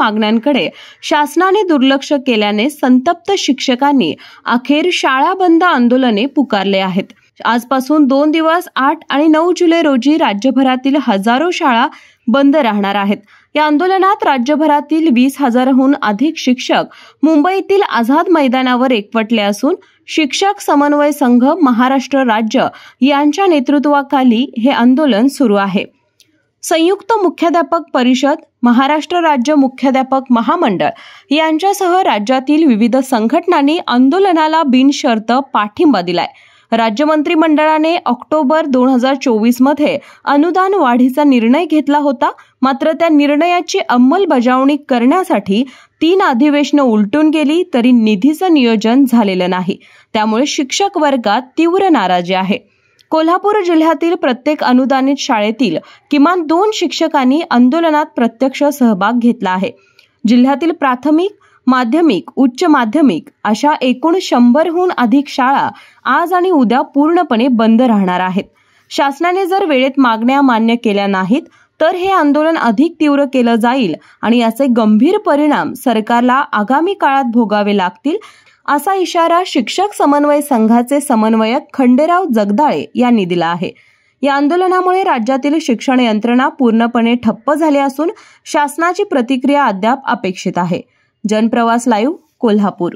मागण्यांकडे शासनाने दुर्लक्ष केल्याने संतप्त शिक्षकांनी अखेर शाळा बंद आंदोलने पुकारले आहेत। आजपासून 2 दिवस 8 आणि 9 जुलै रोजी राज्यभरातील हजारो शाळा बंद राहणार आहेत। या आंदोलनात राज्यभरातील 20,000हून अधिक शिक्षक मुंबईतील आझाद मैदानावर एकवटले असून शिक्षक समन्वय संघ महाराष्ट्र राज्य यांच्या नेतृत्वाखाली हे आंदोलन सुरू आहे। संयुक्त मुख्याध्यापक परिषद, महाराष्ट्र राज्य मुख्याध्यापक महामंडळ यांच्यासह राज्यातील विविध संघटनांनी आंदोलनाला बिनशर्त पाठिंबा दिलाय। राज्य मंत्रिमंडळाने ऑक्टोबर 2024 मध्ये अनुदान वाढीचा निर्णय घेतला होता, मात्र त्या निर्णयाची अंमलबजावणी करण्यासाठी 3 अधिवेशनं उलटून गेली तरी निधीचं नियोजन झालेलं नाही। त्यामुळे शिक्षक वर्गात तीव्र नाराजी आहे। कोल्हापूर जिल्ह्यातील प्रत्येक अनुदानित शाळेतील किमान 2 शिक्षकांनी आंदोलनात प्रत्यक्ष सहभाग घेतला आहे। जिल्ह्यातील प्राथमिक, माध्यमिक, उच्च माध्यमिक अशा एकूण 100हून अधिक शाळा आज आणि उद्या पूर्णपणे बंद राहणार आहेत। शासनाने जर वेळेत मागण्या मान्य केल्या नाहीत तर हे आंदोलन अधिक तीव्र केलं जाईल आणि याचे गंभीर परिणाम सरकारला आगामी काळात भोगावे लागतील, असा इशारा शिक्षक समन्वय संघाचे समन्वयक खंडेराव जगदाळे यांनी दिला आहे। या आंदोलनामुळे राज्यातील शिक्षण यंत्रणा पूर्णपणे ठप्प झाली असून शासनाची प्रतिक्रिया अद्याप अपेक्षित आहे। जनप्रवास लाईव्ह, कोल्हापूर।